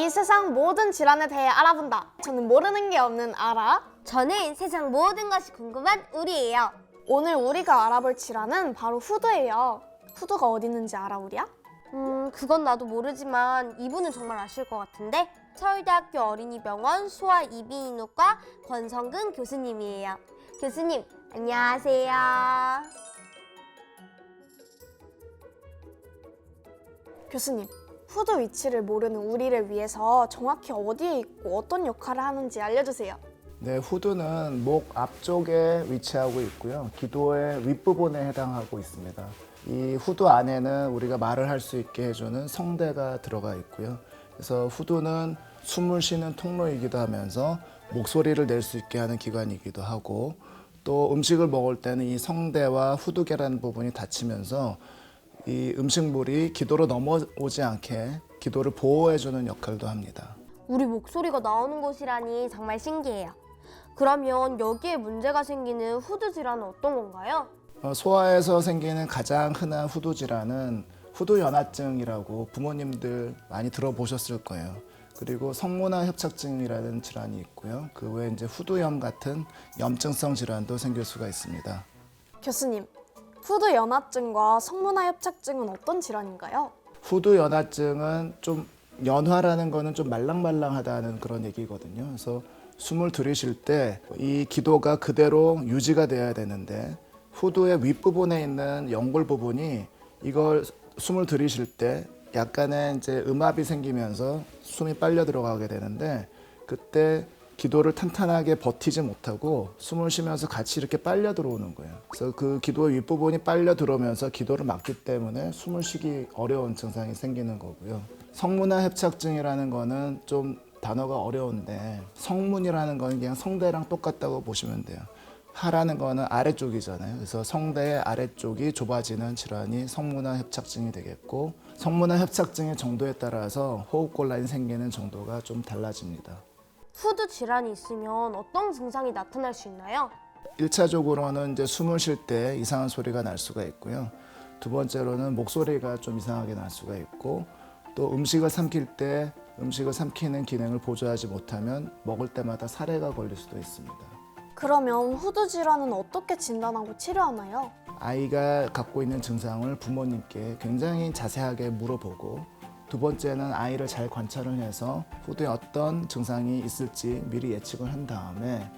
이 세상 모든 질환에 대해 알아본다. 저는 모르는 게 없는 아라. 저는 세상 모든 것이 궁금한 우리예요. 오늘 우리가 알아볼 질환은 바로 후두예요. 후두가 어디 있는지 알아, 우리야? 그건 나도 모르지만 이분은 정말 아실 것 같은데 서울대학교 어린이병원 소아이비인후과 권성근 교수님이에요. 교수님, 안녕하세요. 교수님, 후두 위치를 모르는 우리를 위해서 정확히 어디에 있고 어떤 역할을 하는지 알려주세요. 네, 후두는 목 앞쪽에 위치하고 있고요. 기도의 윗부분에 해당하고 있습니다. 이 후두 안에는 우리가 말을 할 수 있게 해주는 성대가 들어가 있고요. 그래서 후두는 숨을 쉬는 통로이기도 하면서 목소리를 낼 수 있게 하는 기관이기도 하고, 또 음식을 먹을 때는 이 성대와 후두계라는 부분이 닫히면서 이 음식물이 기도로 넘어오지 않게 기도를 보호해주는 역할도 합니다. 우리 목소리가 나오는 곳이라니 정말 신기해요. 그러면 여기에 문제가 생기는 후두 질환은 어떤 건가요? 소아에서 생기는 가장 흔한 후두 질환은 후두연화증이라고 부모님들 많이 들어보셨을 거예요. 그리고 성모나 협착증이라는 질환이 있고요. 그 외에 이제 후두염 같은 염증성 질환도 생길 수가 있습니다. 교수님, 후두연화증과 성모나 협착증은 어떤 질환인가요? 후두연화증은 좀 연화라는 거는 좀 말랑말랑하다는 그런 얘기거든요. 그래서 숨을 들이쉴 때 이 기도가 그대로 유지가 돼야 되는데 후두의 윗부분에 있는 연골 부분이 이걸 숨을 들이쉴 때 약간의 이제 음압이 생기면서 숨이 빨려 들어가게 되는데 그때 기도를 탄탄하게 버티지 못하고 숨을 쉬면서 같이 이렇게 빨려 들어오는 거예요. 그래서 그 기도의 윗부분이 빨려 들어오면서 기도를 막기 때문에 숨을 쉬기 어려운 증상이 생기는 거고요. 성문화 협착증이라는 거는 좀 단어가 어려운데 성문이라는 거는 그냥 성대랑 똑같다고 보시면 돼요. 하라는 거는 아래쪽이잖아요. 그래서 성대의 아래쪽이 좁아지는 질환이 성문화 협착증이 되겠고, 성문화 협착증의 정도에 따라서 호흡곤란이 생기는 정도가 좀 달라집니다. 후두 질환이 있으면 어떤 증상이 나타날 수 있나요? 1차적으로는 이제 숨을 쉴 때 이상한 소리가 날 수가 있고요. 두 번째로는 목소리가 좀 이상하게 날 수가 있고, 또 음식을 삼킬 때 음식을 삼키는 기능을 보조하지 못하면 먹을 때마다 사례가 걸릴 수도 있습니다. 그러면 후두 질환은 어떻게 진단하고 치료하나요? 아이가 갖고 있는 증상을 부모님께 굉장히 자세하게 물어보고, 두 번째는 아이를 잘 관찰을 해서 후두에 어떤 증상이 있을지 미리 예측을 한 다음에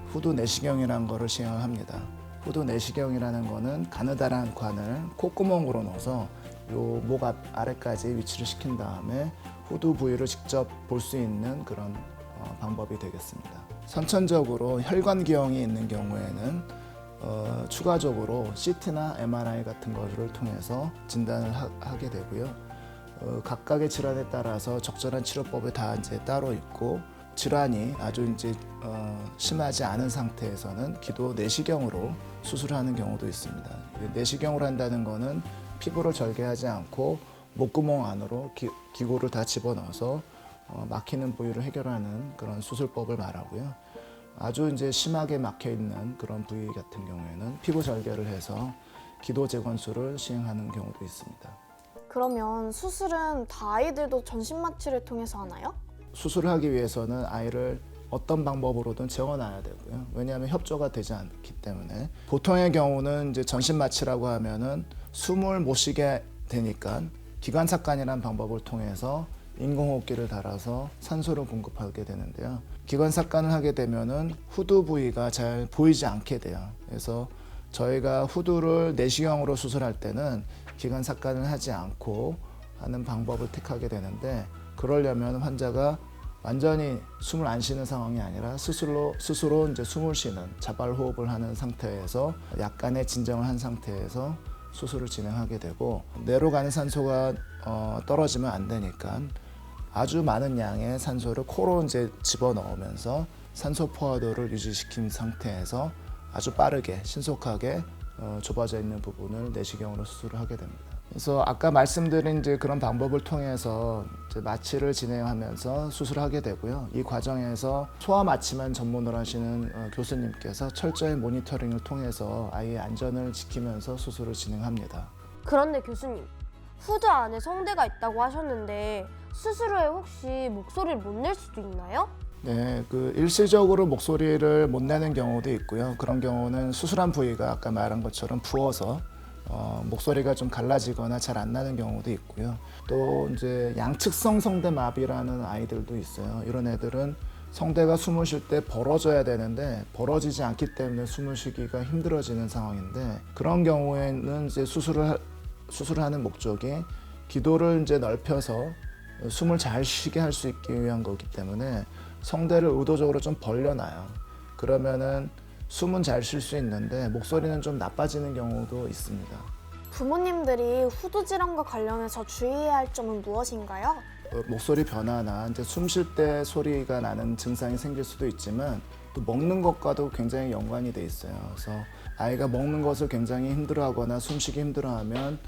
후두 내시경이라는 거를 시행을 합니다. 후두 내시경이라는 거는 가느다란 관을 콧구멍으로 넣어서 요 목 아래까지 위치를 시킨 다음에 후두 부위를 직접 볼 수 있는 그런 방법이 되겠습니다. 선천적으로 혈관기형이 있는 경우에는 추가적으로 CT나 MRI 같은 것을 통해서 진단을 하게 되고요. 각각의 질환에 따라서 적절한 치료법이 다 이제 따로 있고, 질환이 아주 이제 심하지 않은 상태에서는 기도 내시경으로 수술하는 경우도 있습니다. 내시경으로 한다는 거는 피부를 절개하지 않고 목구멍 안으로 기구를 다 집어넣어서 막히는 부위를 해결하는 그런 수술법을 말하고요. 아주 이제 심하게 막혀 있는 그런 부위 같은 경우에는 피부 절개를 해서 기도 재건수를 시행하는 경우도 있습니다. 그러면 수술은 다 아이들도 전신 마취를 통해서 하나요? 수술을 하기 위해서는 아이를 어떤 방법으로든 재워놔야 되고요. 왜냐하면 협조가 되지 않기 때문에. 보통의 경우는 이제 전신 마취라고 하면은 숨을 못 쉬게 되니까 기관삭관이라는 방법을 통해서 인공호흡기를 달아서 산소를 공급하게 되는데요. 기관삭관을 하게 되면은 후두 부위가 잘 보이지 않게 돼요. 그래서 저희가 후두를 내시경으로 수술할 때는 기관삭관을 하지 않고 하는 방법을 택하게 되는데, 그러려면 환자가 완전히 숨을 안 쉬는 상황이 아니라 스스로 이제 숨을 쉬는 자발호흡을 하는 상태에서 약간의 진정을 한 상태에서 수술을 진행하게 되고, 뇌로 가는 산소가 떨어지면 안 되니까 아주 많은 양의 산소를 코로 이제 집어넣으면서 산소 포화도를 유지시킨 상태에서 아주 빠르게 신속하게 좁아져 있는 부분을 내시경으로 수술을 하게 됩니다. 그래서 아까 말씀드린 이제 그런 방법을 통해서 이제 마취를 진행하면서 수술하게 되고요. 이 과정에서 소아 마취만 전문으로 하시는 교수님께서 철저히 모니터링을 통해서 아이의 안전을 지키면서 수술을 진행합니다. 그런데 교수님, 후드 안에 성대가 있다고 하셨는데 수술 후에 혹시 목소리를 못 낼 수도 있나요? 네, 그 일시적으로 목소리를 못 내는 경우도 있고요. 그런 경우는 수술한 부위가 아까 말한 것처럼 부어서 목소리가 좀 갈라지거나 잘 안 나는 경우도 있고요. 또 이제 양측성 성대 마비라는 아이들도 있어요. 이런 애들은 성대가 숨을 쉴 때 벌어져야 되는데 벌어지지 않기 때문에 숨을 쉬기가 힘들어지는 상황인데, 그런 경우에는 이제 수술을 하는 목적이 기도를 이제 넓혀서 숨을 잘 쉬게 할 수 있기 위한 거기 때문에 성대를 의도적으로 좀 벌려놔요. 그러면은 숨은 잘 쉴 수 있는데 목소리는 좀 나빠지는 경우도 있습니다. 부모님들이 후두 질환과 관련해서 주의해야 할 점은 무엇인가요? 목소리 변화나 이제 숨 쉴 때 소리가 나는 증상이 생길 수도 있지만 또 먹는 것과도 굉장히 연관이 돼 있어요. 그래서 아이가 먹는 것을 굉장히 힘들어하거나 숨쉬기 힘들어하면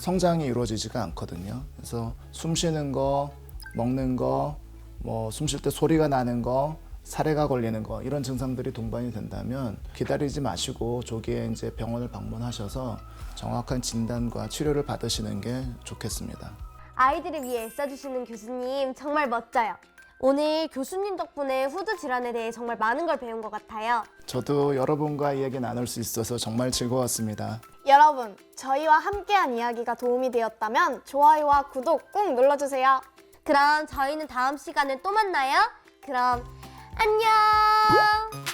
성장이 이루어지지가 않거든요. 그래서 숨 쉬는 거, 먹는 거, 뭐 숨 쉴 때 소리가 나는 거, 사례가 걸리는 거, 이런 증상들이 동반이 된다면 기다리지 마시고 조기에 이제 병원을 방문하셔서 정확한 진단과 치료를 받으시는 게 좋겠습니다. 아이들을 위해 애써주시는 교수님 정말 멋져요. 오늘 교수님 덕분에 후드 질환에 대해 정말 많은 걸 배운 것 같아요. 저도 여러분과 이야기 나눌 수 있어서 정말 즐거웠습니다. 여러분, 저희와 함께한 이야기가 도움이 되었다면 좋아요와 구독 꼭 눌러주세요. 그럼 저희는 다음 시간에 또 만나요. 그럼 안녕!